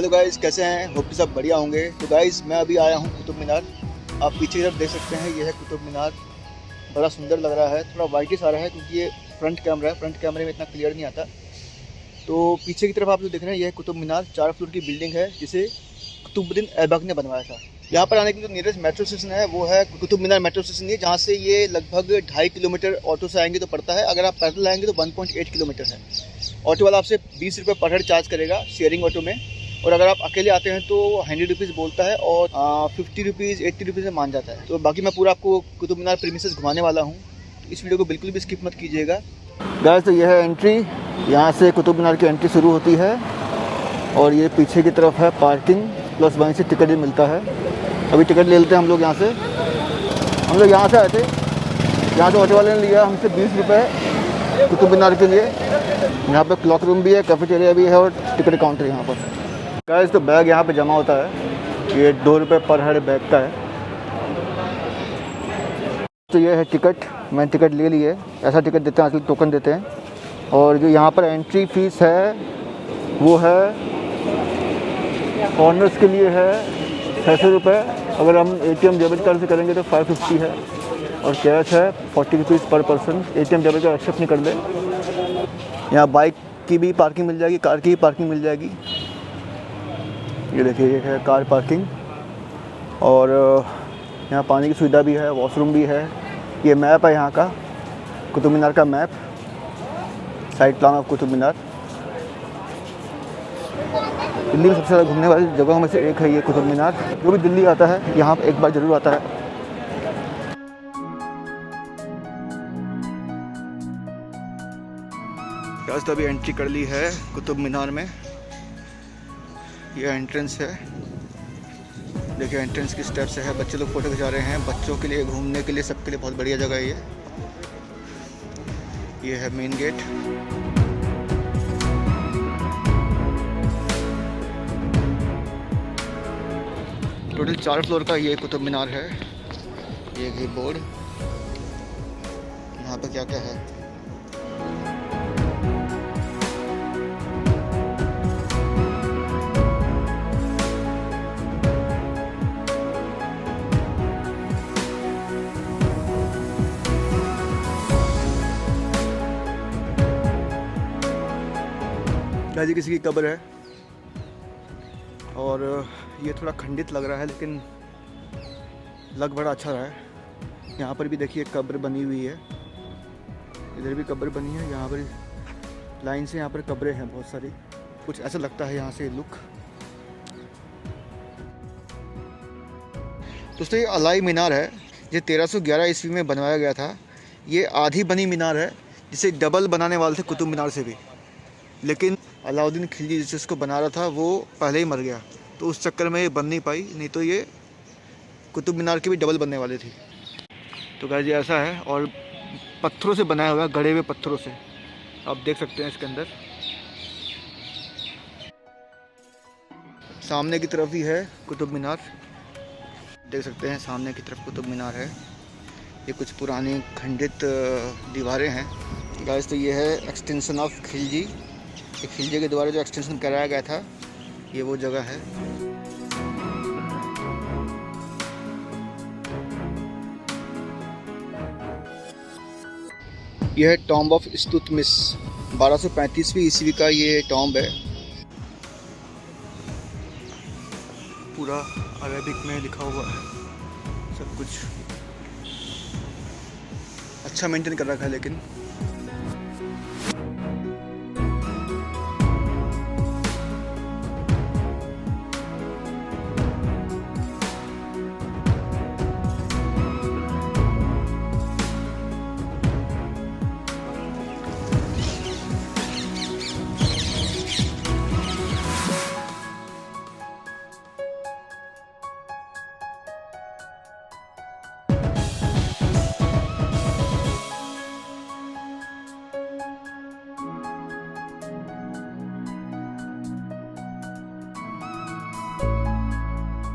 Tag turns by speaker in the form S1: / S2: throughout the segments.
S1: Hello guys, कैसे हैं? Hope कि सब बढ़िया होंगे। तो गाइस मैं अभी आया हूँ कुतुब मीनार। आप पीछे की तरफ देख सकते हैं, ये है कुतुब मीनार। बड़ा सुंदर लग रहा है, थोड़ा वाइटिश आ रहा है क्योंकि ये फ्रंट कैमरा है। फ्रंट कैमरे में इतना क्लियर नहीं आता। तो पीछे की तरफ आप जो देख रहे हैं, ये है कुतुब मीनार। 4 फ्लोर की बिल्डिंग है जिसे कुतुबुद्दीन ऐबक ने बनवाया था। यहाँ पर आने के लिए जो नियरेस्ट मेट्रो स्टेशन है वो है कुतुब मीनार मेट्रो स्टेशन है, जहाँ से ये लगभग 2.5 किलोमीटर ऑटो से आएंगे तो पड़ता है। अगर आप पैदल आएंगे तो 1.8 किलोमीटर है। ऑटो वाला आपसे 20 रुपये पर हेड चार्ज करेगा शेयरिंग ऑटो में। और अगर आप अकेले आते हैं तो 100 रुपीज़ बोलता है और 50 रुपीज़ 80 रुपीज़ में मान जाता है। तो बाकी मैं पूरा आपको कुतुब मीनार प्रीमिसेस घुमाने वाला हूँ। इस वीडियो को बिल्कुल भी स्किप मत कीजिएगा। गाइस, तो यह है एंट्री। यहाँ से कुतुब मीनार की एंट्री शुरू होती है और ये पीछे की तरफ है पार्किंग, प्लस वहीं से टिकट भी मिलता है। अभी टिकट ले लेते हैं हम लोग यहाँ से। हम लोग यहाँ से आए थे, यहाँ से ऑटो वाले ने लिया हमसे 20 रुपये कुतुब मीनार के लिए। यहाँ पे क्लॉक रूम भी है, कैफेटेरिया भी है और टिकट काउंटर यहाँ पर। गाइस, तो बैग यहाँ पे जमा होता है। ये 2 रुपये पर हेड बैग का है। तो ये है टिकट। मैंने टिकट ले ली है। ऐसा टिकट देते हैं, आजकल टोकन देते हैं। और जो यहाँ पर एंट्री फीस है वो है ऑनर्स के लिए है 600 रुपये। अगर हम ATM डेबिट कार्ड से करेंगे तो 550 है और कैश है 40 रुपीज़ पर person. ATM debit card accept नहीं कर दे। यहाँ बाइक की भी पार्किंग मिल जाएगी, कार की भी पार्किंग मिल जाएगी। ये देखिए, ये है कार पार्किंग। और यहाँ पानी की सुविधा भी है, वॉशरूम भी है। ये मैप है यहाँ का, कुतुब मीनार का map, side plan of Qutub Minar. Delhi में सबसे ज़्यादा घूमने वाली जगहों में से एक है ये कुतुब मीनार। जो भी दिल्ली आता है यहाँ एक बार ज़रूर आता है। तो अभी एंट्री कर ली है कुतुब मीनार में। ये एंट्रेंस है। देखिए एंट्रेंस की स्टेप्स है। बच्चे लोग फ़ोटो खिंचा रहे हैं। बच्चों के लिए, घूमने के लिए, सबके लिए बहुत बढ़िया जगह है ये है मेन गेट। टोटल 4 फ्लोर का ये कुतुब मीनार है। ये बोर्ड यहाँ पर क्या क्या है। गाजी किसी की कब्र है और ये थोड़ा खंडित लग रहा है, लेकिन लग बड़ा अच्छा रहा है। यहाँ पर भी देखिए कब्र बनी हुई है, इधर भी कब्र बनी है। यहाँ पर लाइन से यहाँ पर कब्रें हैं बहुत सारी। कुछ ऐसा लगता है यहाँ से लुक। दोस्तों, ये अलाई मीनार है। ये 1311 ईस्वी में बनवाया गया था। ये आधी बनी मीनार है, जिसे डबल बनाने वाले थे कुतुब मीनार से भी। लेकिन अलाउद्दीन खिलजी जिससे इसको बना रहा था वो पहले ही मर गया, तो उस चक्कर में ये बन नहीं पाई। नहीं तो ये कुतुब मीनार की भी डबल बनने वाली थी। तो गाइस, ये ऐसा है और पत्थरों से बनाया हुआ है, गढ़े हुए पत्थरों से। आप देख सकते हैं इसके अंदर। सामने की तरफ ही है कुतुब मीनार। देख सकते हैं सामने की तरफ कुतुब मीनार है। ये कुछ पुरानी खंडित दीवारें हैं। गाइस, तो ये है एक्सटेंशन ऑफ खिलजी। खिलजी के द्वारा जो एक्सटेंशन कराया गया था, ये वो जगह है। यह है टॉम्ब ऑफ इल्तुतमिश। 1235वीं ईस्वी का ये टॉम्ब है। पूरा अरेबिक में लिखा हुआ है सब कुछ। अच्छा मेंटेन कर रखा है। लेकिन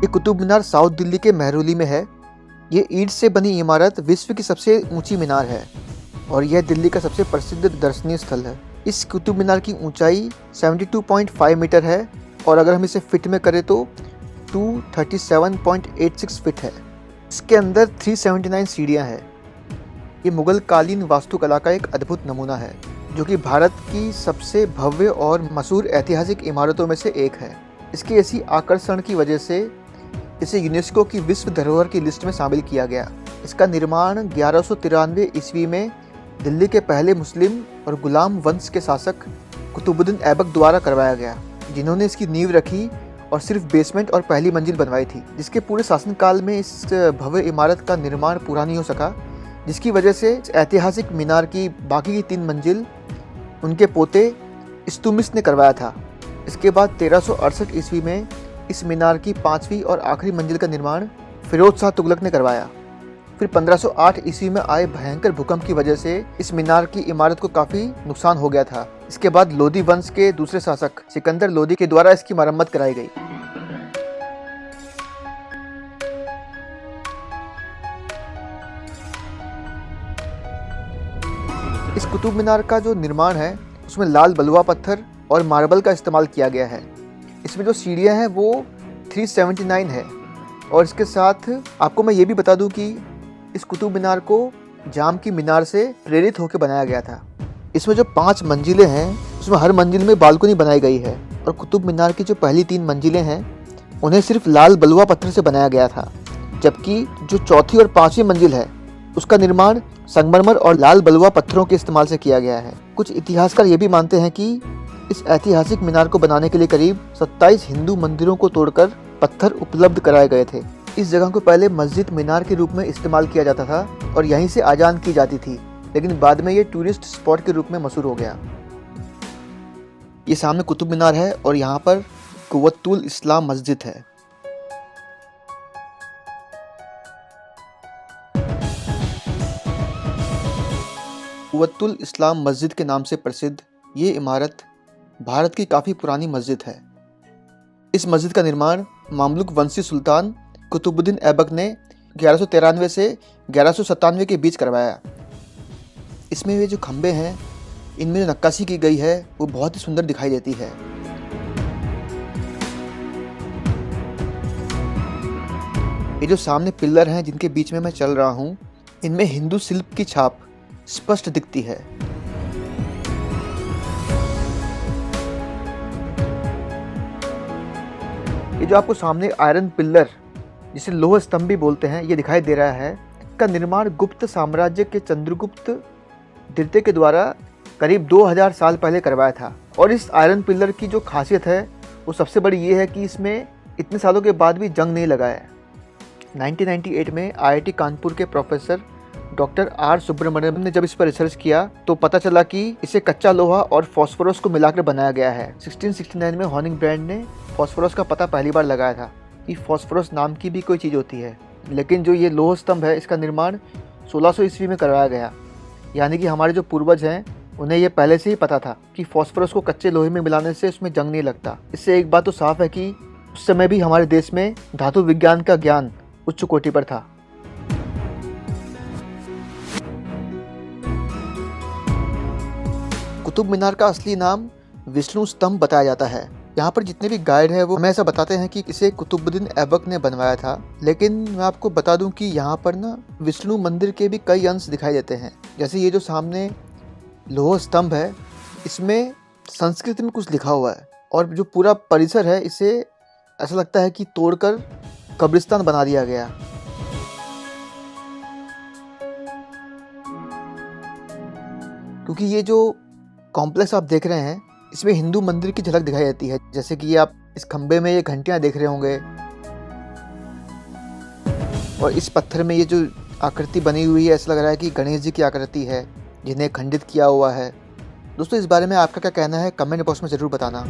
S1: ये कुतुब मीनार साउथ दिल्ली के मेहरौली में है। ये ईंट से बनी इमारत विश्व की सबसे ऊंची मीनार है और यह दिल्ली का सबसे प्रसिद्ध दर्शनीय स्थल है। इस कुतुब मीनार की ऊंचाई 72.5 मीटर है और अगर हम इसे फिट में करें तो 237.86 फिट है। इसके अंदर 379 सीढ़ियाँ हैं। ये मुगल कालीन वास्तुकला का एक अद्भुत नमूना है, जो कि भारत की सबसे भव्य और मशहूर ऐतिहासिक इमारतों में से एक है। इसकी ऐसी आकर्षण की वजह से इसे यूनेस्को की विश्व धरोहर की लिस्ट में शामिल किया गया। इसका निर्माण 1193 ईस्वी में दिल्ली के पहले मुस्लिम और गुलाम वंश के शासक कुतुबुद्दीन ऐबक द्वारा करवाया गया, जिन्होंने इसकी नींव रखी और सिर्फ बेसमेंट और पहली मंजिल बनवाई थी। जिसके पूरे शासनकाल में इस भव्य इमारत का निर्माण पूरा नहीं हो सका, जिसकी वजह से इस ऐतिहासिक मीनार की बाकी की 3 मंजिल उनके पोते इल्तुतमिश ने करवाया था। इसके बाद 1368 ईस्वी में इस मीनार की 5वीं और आखिरी मंजिल का निर्माण फिरोज शाह तुगलक ने करवाया। फिर 1508 ईस्वी में आए भयंकर भूकंप की वजह से इस मीनार की इमारत को काफ़ी नुकसान हो गया था। इसके बाद लोदी वंश के दूसरे शासक सिकंदर लोदी के द्वारा इसकी मरम्मत कराई गई। इस कुतुब मीनार का जो निर्माण है उसमें लाल बलुआ पत्थर और मार्बल का इस्तेमाल किया गया है। इसमें जो सीढ़ियाँ हैं वो 379 है। और इसके साथ आपको मैं ये भी बता दूं कि इस कुतुब मीनार को जाम की मीनार से प्रेरित होकर बनाया गया था। इसमें जो 5 मंजिलें हैं उसमें हर मंजिल में बालकनी बनाई गई है, और कुतुब मीनार की जो पहली 3 मंजिलें हैं उन्हें सिर्फ लाल बलुआ पत्थर से बनाया गया था, जबकि जो चौथी और 5वीं मंजिल है उसका निर्माण संगमरमर और लाल बलुआ पत्थरों के इस्तेमाल से किया गया है। कुछ इतिहासकार ये भी मानते हैं कि इस ऐतिहासिक मीनार को बनाने के लिए करीब 27 हिंदू मंदिरों को तोड़कर पत्थर उपलब्ध कराए गए थे। इस जगह को पहले मस्जिद मीनार के रूप में इस्तेमाल किया जाता था और यहीं से आजान की जाती थी, लेकिन बाद में ये टूरिस्ट स्पॉट के रूप में मशहूर हो गया। ये सामने कुतुब मीनार है और यहाँ पर कुव्वतुल इस्लाम मस्जिद है। कुव्वतुल इस्लाम मस्जिद के नाम से प्रसिद्ध ये इमारत भारत की काफ़ी पुरानी मस्जिद है। इस मस्जिद का निर्माण मामलुक वंशी सुल्तान कुतुबुद्दीन ऐबक ने 1193 से 1197 के बीच करवाया। इसमें ये जो खंबे हैं इनमें जो नक्काशी की गई है वो बहुत ही सुंदर दिखाई देती है। ये जो सामने पिलर हैं जिनके बीच में मैं चल रहा हूँ, इनमें हिंदू शिल्प की छाप स्पष्ट दिखती है। ये जो आपको सामने आयरन पिलर जिसे लोह स्तंभ भी बोलते हैं ये दिखाई दे रहा है, का निर्माण गुप्त साम्राज्य के चंद्रगुप्त द्वितीय के द्वारा करीब 2000 साल पहले करवाया था। और इस आयरन पिलर की जो खासियत है वो सबसे बड़ी ये है कि इसमें इतने सालों के बाद भी जंग नहीं लगा है। 1998 में IIT कानपुर के प्रोफेसर डॉक्टर R सुब्रमण्यम ने जब इस पर रिसर्च किया तो पता चला कि इसे कच्चा लोहा और फास्फोरस को मिलाकर बनाया गया है। 1669 में हॉनिंग ब्रांड ने फास्फोरस का पता पहली बार लगाया था कि फास्फोरस नाम की भी कोई चीज़ होती है। लेकिन जो ये लोह स्तंभ है इसका निर्माण 1600 ईस्वी में करवाया गया, यानी कि हमारे जो पूर्वज हैं उन्हें ये पहले से ही पता था कि फास्फोरस को कच्चे लोहे में मिलाने से उसमें जंग नहीं लगता। इससे एक बात तो साफ है कि उस समय भी हमारे देश में धातु विज्ञान का ज्ञान उच्च कोटि पर था। कुतुब मीनार का असली नाम विष्णु स्तंभ बताया जाता है। यहाँ पर जितने भी गाइड हैं वो हमें ऐसा बताते हैं कि इसे कुतुबुद्दीन ऐबक ने बनवाया था, लेकिन मैं आपको बता दूं कि यहाँ पर ना विष्णु मंदिर के भी कई अंश दिखाई देते हैं। जैसे ये जो सामने लोह स्तंभ है इसमें संस्कृत में कुछ लिखा हुआ है, और जो पूरा परिसर है इसे ऐसा लगता है कि तोड़कर कब्रिस्तान बना दिया गया। क्योंकि ये जो कॉम्प्लेक्स आप देख रहे हैं इसमें हिंदू मंदिर की झलक दिखाई देती है। जैसे कि आप इस खंबे में ये घंटियां देख रहे होंगे, और इस पत्थर में ये जो आकृति बनी हुई है ऐसा लग रहा है कि गणेश जी की आकृति है जिन्हें खंडित किया हुआ है। दोस्तों इस बारे में आपका क्या कहना है कमेंट बॉक्स में ज़रूर बताना।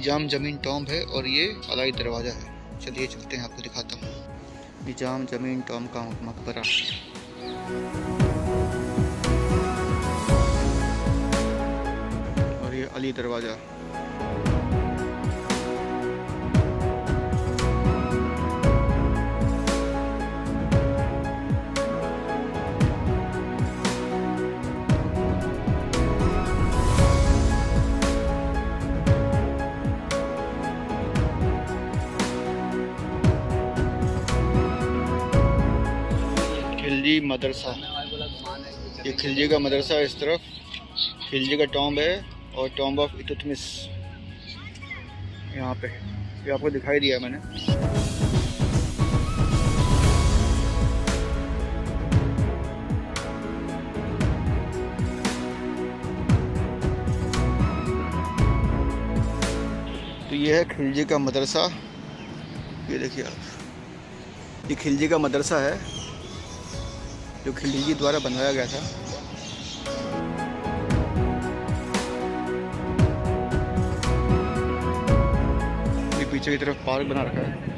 S1: निजाम जमीन टॉम्ब है और ये अलाई दरवाज़ा है। चलिए चलते हैं, आपको दिखाता हूँ निजाम जमीन टॉम्ब का मकबरा। और ये अली दरवाज़ा। मदरसा, ये खिलजी का मदरसा है। इस तरफ खिलजी का टॉम्ब है और टॉम्ब ऑफ इल्तुतमिश यहाँ पे, ये आपको दिखाई दिया मैंने। तो ये है खिलजी का मदरसा, ये देखिए आप, ये खिलजी का मदरसा है जो खिलजी द्वारा बनवाया गया था। ये पीछे की तरफ पार्क बना रखा है।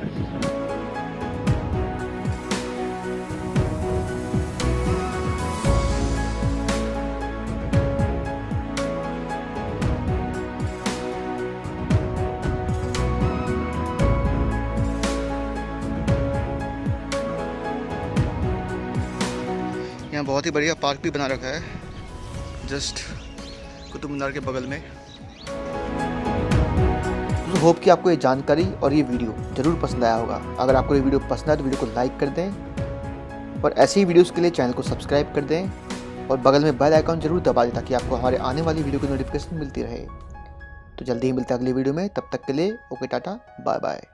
S1: यहाँ बहुत ही बढ़िया पार्क भी बना रखा है जस्ट कुतुब मीनार के बगल में। तो होप कि आपको ये जानकारी और ये वीडियो ज़रूर पसंद आया होगा। अगर आपको ये वीडियो पसंद आए तो वीडियो को लाइक कर दें और ऐसी ही वीडियोस के लिए चैनल को सब्सक्राइब कर दें और बगल में बेल आइकन जरूर दबा दें ताकि आपको हमारे आने वाली वीडियो की नोटिफिकेशन मिलती रहे। तो जल्दी ही मिलते हैं अगली वीडियो में, तब तक के लिए ओके टाटा बाय बाय।